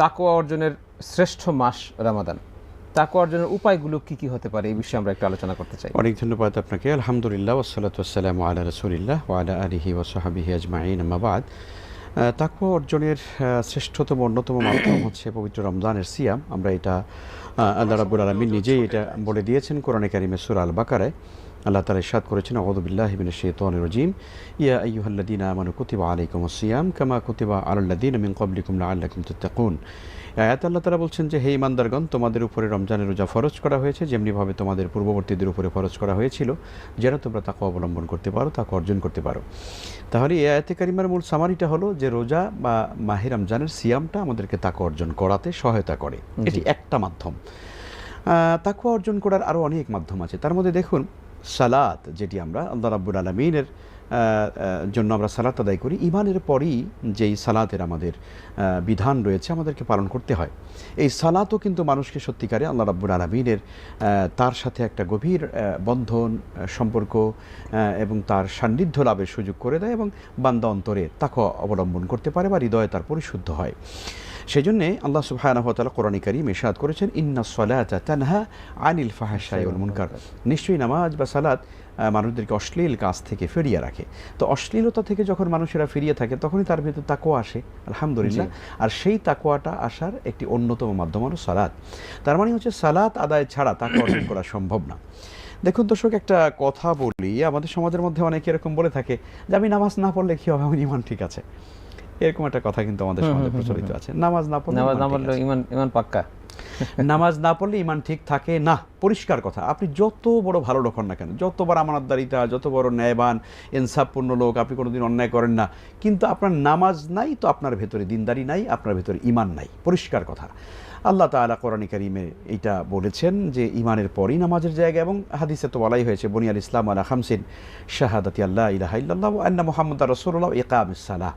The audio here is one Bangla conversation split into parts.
তাকওয়া অর্জনের শ্রেষ্ঠ মাস রমাদান, তাকওয়া অর্জনের উপায়গুলো কি কি হতে পারে, এই বিষয়ে আমরা একটু আলোচনা করতে চাই। অনেক ধন্যবাদ আপনাকে। আলহামদুলিল্লাহ ওয়াসসালাতু ওয়াসসালামু আলা রাসূলিল্লাহ ওয়া আলা আলিহি ওয়া সাহবিহি আজমাইন, আম্মা বাদ। তাকওয়া অর্জনের শ্রেষ্ঠতম অন্যতম মাধ্যম হচ্ছে পবিত্র রমজানের সিয়াম। আমরা এটা আল্লাহ রাব্বুল আলামিন নিজেই এটা বলে দিয়েছেন কোরআনে কারিমের সূরা আল বাকারায়। আল্লাহ তাআলা ইরশাদ করেছেন, আউযু বিল্লাহি মিনাশ শাইতানির রাজীম, ইয়া আইয়ুহাল্লাযীনা আমানু কুতিবা আলাইকুমুস সিয়াম কামা কুতিবা আলাল্লাযীনা মিন ক্বাবলিকুম লাআল্লাকুম তাত্তাকুন। আয়াত আল্লাহ তাআলা বলছেন যে, হে ঈমানদারগণ, তোমাদের উপরে রমজানের রোজা ফরজ করা হয়েছে যেমনিভাবে তোমাদের পূর্ববর্তীদের উপরে ফরজ করা হয়েছিল, যেন তোমরা তাকওয়া অবলম্বন করতে পারো, তাকওয়া অর্জন করতে পারো। তাহলে এই আয়াতে কারিমার মূল সামারিটা হলো যে রোজা বা মাহে রমজানের সিয়ামটা আমাদেরকে তাকওয়া অর্জন করাতে সহায়তা করে। এটি একটা মাধ্যম। তাকওয়া অর্জন করার আরও অনেক মাধ্যম আছে। তার মধ্যে দেখুন, সালাত, যেটি আমরা আল্লাহ রাব্বুল আলামিনের জন্য আমরা সালাত আদায় করি, ঈমানের পরই যেই সালাতের আমাদের বিধান রয়েছে আমাদেরকে পালন করতে হয়। এই সালাতও কিন্তু মানুষকে সত্যিকারে আল্লাহ রাব্বুল আলামিনের তার সাথে একটা গভীর বন্ধন, সম্পর্ক এবং তার সান্নিধ্য লাভের সুযোগ করে দেয়, এবং বান্দা অন্তরে তাকওয়া অবলম্বন করতে পারে বা হৃদয়ে তার পরিশুদ্ধ হয়। সেই জন্যে আল্লাহ সুবহানাহু ওয়া তাআলা কোরআনে কারীমে ইরশাদ করেছেন, ইন্নাস সালাতা তানহা আনিল ফাহশাই ওয়াল মুনকার। নিশ্চয়ই নামাজ বা সালাত মানুষদেরকে অশ্লীল কাজ থেকে ফিরিয়ে রাখে। তো অশ্লীলতা থেকে যখন মানুষেরা ফিরিয়ে থাকে তখনই তার ভিতরে তাকওয়া আসে, আলহামদুলিল্লাহ। আর সেই তাকওয়াটা আসার একটি অন্যতম মাধ্যম হলো সালাত। তার মানে হচ্ছে সালাত আদায় ছাড়া তাকওয়া অর্জন করা সম্ভব না। দেখুন দর্শক, একটা কথা বলি, আমাদের সমাজের মধ্যে অনেকে এরকম বলে থাকে যে আমি নামাজ না পড়লে কি হবে, আমার ঈমান ঠিক আছে। এরকম একটা কথা কিন্তু আমাদের সমাজে প্রচলিত আছে, নামাজ না পড়লে ঈমান পাক্কা। নামাজ না পড়লে ঈমান ঠিক থাকে না। পরিষ্কার কথা। আপনি যত বড় ভালো লোক হন না কেন, যত বড় আমানতদারিতা, যত বড় ন্যায়বান ইনসাফপূর্ণ লোক, আপনি কোনোদিন অন্যায় করেন না, কিন্তু আপনার নামাজ নাই তো আপনার ভেতরে দিনদারি নাই, আপনার ভেতরে ঈমান নাই। পরিষ্কার কথা। আল্লাহ তাআলা কোরআনে কারীমে এইটা বলেছেন যে ঈমানের পরই নামাজের জায়গা, এবং হাদিসে তো বলাই হয়েছে, বুনিয়াল ইসলাম আলা খামসিন, শাহাদাতি আল্লা ইলাহা ইল্লাল্লাহ ওয়া আন্না মুহাম্মাদার রাসূলুল্লাহ ওয়া ইকামিস সালাহ।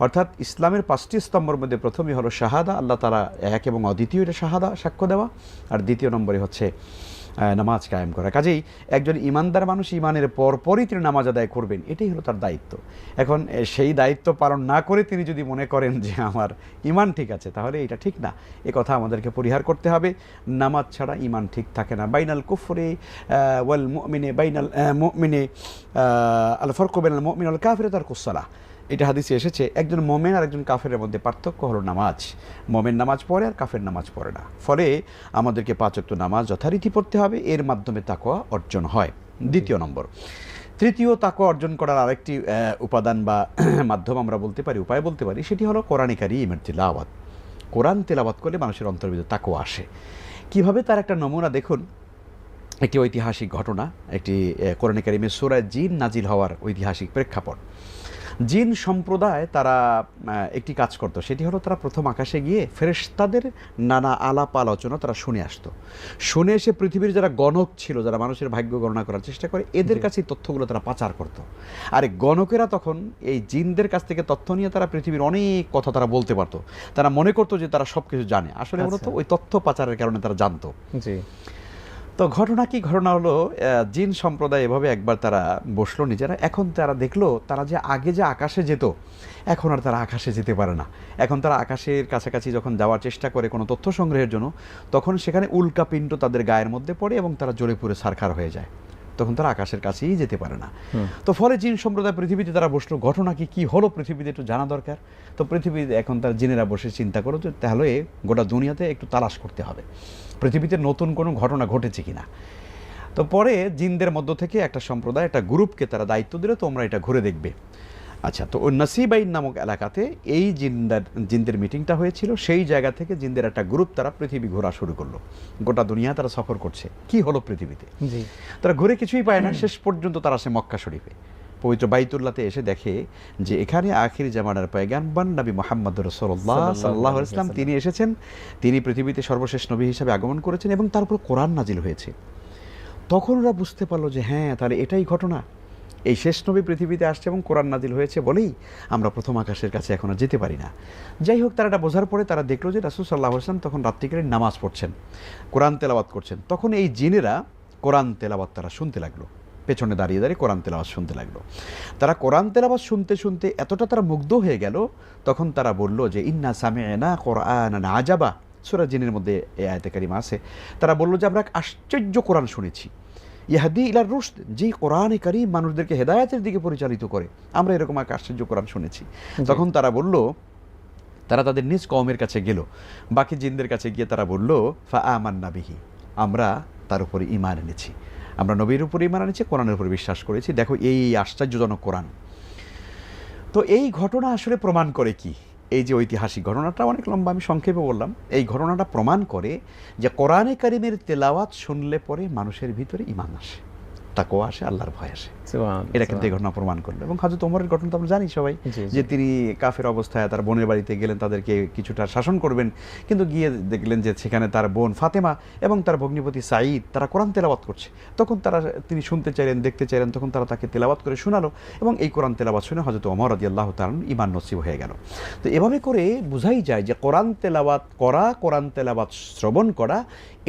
অর্থাৎ ইসলামের 5টি স্তম্ভের মধ্যে প্রথমই হলো শাহাদা, আল্লাহ তাআলা এক এবং অদ্বিতীয়, এটা শাহাদা, সাক্ষ্য দেওয়া। আর দ্বিতীয় নম্বরে হচ্ছে নামাজ কায়েম করা। কাজেই একজন ঈমানদার মানুষ ঈমানের পরপরই তিনি নামাজ আদায় করবেন, এটাই হলো তার দায়িত্ব। এখন সেই দায়িত্ব পালন না করে তিনি যদি মনে করেন যে আমার ঈমান ঠিক আছে, তাহলে এটা ঠিক না। এ কথা আমাদেরকে পরিহার করতে হবে। নামাজ ছাড়া ঈমান ঠিক থাকে না। বাইনাল কুফরি ওয়াল মুমিনে, বাইনাল মুমিনে আল ফারকু বাইনাল মুমিন ওয়াল কাফির তারকুস সালাহ। এটা হাদিসে এসেছে, একজন মোমেন আর একজন কাফেরের মধ্যে পার্থক্য হলো নামাজ। মোমেন নামাজ পড়ে আর কাফের নামাজ পড়ে না। ফলে আমাদেরকে 5 ওয়াক্ত নামাজ যথারীতি পড়তে হবে, এর মাধ্যমে তাকওয়া অর্জন হয়। দ্বিতীয় নম্বর। তৃতীয় তাকওয়া অর্জন করার আরেকটি উপাদান বা মাধ্যম আমরা বলতে পারি, উপায় বলতে পারি, সেটি হলো কোরআনে কারীমের তিলাওয়াত। কোরআন তেলাওয়াত করলে মানুষের অন্তরের ভিতরে তাকওয়া আসে। কিভাবে, তার একটা নমুনা দেখুন। একটি ঐতিহাসিক ঘটনা, একটি কোরআনে কারীমের সূরা জিন নাজিল হওয়ার ঐতিহাসিক প্রেক্ষাপট। জিন সম্প্রদায় তারা একটি কাজ করতো, সেটি হলো তারা প্রথম আকাশে গিয়ে ফেরেশতাদের নানা আলাপ আলোচনা তারা শুনে আসতো। শুনে এসে পৃথিবীর যারা গণক ছিল, যারা মানুষের ভাগ্য গণনা করার চেষ্টা করে, এদের কাছে তথ্যগুলো তারা পাচার করতো। আর গণকেরা তখন এই জিনদের কাছ থেকে তথ্য নিয়ে তারা পৃথিবীর অনেক কথা তারা বলতে পারতো। তারা মনে করতো যে তারা সব কিছু জানে, আসলে মূলত ওই তথ্য পাচারের কারণে তারা জানতো। তো ঘটনা কি, ঘটনা হলো জিন সম্প্রদায় এভাবে একবার তারা বসলো নিজেরা। এখন তারা দেখলো তারা যে আগে যে আকাশে যেত, এখন আর তারা আকাশে যেতে পারে না। এখন তারা আকাশের কাছাকাছি যখন যাওয়ার চেষ্টা করে কোনো তথ্য সংগ্রহের জন্য, তখন সেখানে উল্কাপিণ্ড তাদের গায়ের মধ্যে পড়ে এবং তারা জ্বলে পুড়ে ছারখার হয়ে যায়। তখন তারা আকাশের কাছেই যেতে পারে না। তো ফলে জিন সম্প্রদায় পৃথিবীতে তারা বসলো, ঘটনা কি হলো পৃথিবীতে একটু জানা দরকার। তো পৃথিবীতে এখন তার জিনেরা বসে চিন্তা করো যে তাহলে গোটা দুনিয়াতে একটু তালাশ করতে হবে পৃথিবীতে নতুন কোনো ঘটনা ঘটেছে কিনা। তো পরে জিনদের মধ্য থেকে একটা সম্প্রদায়, একটা গ্রুপকে তারা দায়িত্ব দিল, তোমরা এটা ঘুরে দেখবে। আচ্ছা, তো ওই নাসিবাইন নামক এলাকাতে এই জিনদের মিটিংটা হয়েছিল। সেই জায়গা থেকে জিনদের একটা গ্রুপ তারা পৃথিবী ঘোরা শুরু করলো। গোটা দুনিয়া তারা সফর করছে, কি হলো পৃথিবীতে। তারা ঘুরে কিছুই পায় না। শেষ পর্যন্ত তারা আসে মক্কা শরীফে, পবিত্র বাইতুল্লাহতে এসে দেখে যে এখানে আখির জামানার পয়গাম্বর নবী মুহাম্মদ রাসূলুল্লাহ সাল্লাল্লাহু আলাইহি ওয়াসাল্লাম তিনি এসেছেন। তিনি পৃথিবীতে সর্বশেষ নবী হিসেবে আগমন করেছেন এবং তার উপর কোরআন নাজিল হয়েছে। তখন ওরা বুঝতে পারলো যে হ্যাঁ, তাহলে এটাই ঘটনা। এই শেষ নবী পৃথিবীতে আসছে এবং কোরআন নাজিল হয়েছে বলেই আমরা প্রথম আকাশের কাছে এখন আর যেতে পারি না। যাই হোক, তারা এটা বোঝার পরে তারা দেখলো যে রাসূল সাল্লাল্লাহু আলাইহি ওয়াসাল্লাম তখন রাত্রিকালীন নামাজ পড়ছেন, কোরআন তেলাওয়াত করছেন। তখন এই জিনেরা কোরআন তেলাওয়াত তারা শুনতে লাগলো। পেছনে দাঁড়িয়ে দাঁড়িয়ে কোরআন তেলাওয়াত শুনতে লাগলো। তারা কোরআন তেলাওয়াত শুনতে শুনতে এতটা তারা মুগ্ধ হয়ে গেল, তখন তারা বলল যে ইন্না সামি'না কোরআনান আজাবা, সূরা জিনের মধ্যে এই আয়াতে কারিমা আছে। তারা বলল যে আমরা এক আশ্চর্য কোরআন শুনেছি, ইয়াহদি ইলার রুশদ, যে কোরআনে কারীম মানুষদেরকে হেদায়েতের দিকে পরিচালিত করে, আমরা এরকম এক আশ্চর্য কোরআন শুনেছি। তখন তারা বলল, তারা তাদের নিজ কওমের কাছে গেল, বাকি জিনদের কাছে গিয়ে তারা বলল ফা আমান্না বিহি, আমরা তার উপরে ঈমান এনেছি, আমরা নবীর উপরে ঈমান এনেছি, কোরআনের উপরে বিশ্বাস করেছি। দেখো এই আশ্চর্যজনক কোরআন। তো এই ঘটনা আসলে প্রমাণ করে কি? এই যে ঐতিহাসিক ঘটনাটা অনেক লম্বা, আমি সংক্ষেপে বললাম। এই ঘটনাটা প্রমাণ করে যে কোরআনে কারিমের তেলাওয়াত শুনলে পরে মানুষের ভিতরে ঈমান আসে, তাকওয়া আসে, আল্লাহর ভয় আসে। এটা কিন্তু এই ঘটনা প্রমাণ করলো। এবং হযরত ওমরের ঘটনা তো আমরা জানি সবাই, যে তিনি কাফের অবস্থায় তার বোনের বাড়িতে গেলেন, তাদেরকে কিছুটা শাসন করবেন, কিন্তু গিয়ে দেখলেন যে সেখানে তার বোন ফাতেমা এবং তার ভগ্নিপতি সাঈদ তারা কোরআন তেলাওয়াত করছে। তখন তিনি শুনতে চাইলেন, দেখতে চাইলেন, তখন তারা তাকে তেলাওয়াত করে শোনালো, এবং এই কোরআন তেলাওয়াত শুনে হযরত ওমর রাদিয়াল্লাহু তাআলা ঈমান নসিব হয়ে গেল। তো এভাবে করে বোঝাই যায় যে কোরআন তেলাওয়াত করা, কোরআন তেলাওয়াত শ্রবণ করা,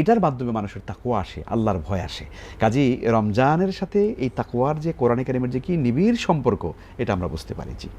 এটার মাধ্যমে মানুষের তাকওয়া আসে, আল্লাহর ভয় আসে। কাজেই রমজানের সাথে এই তাকওয়ার যে কোরআনে কারিমের যে কি নিবিড় সম্পর্ক, এটা আমরা বুঝতে পারি। জি।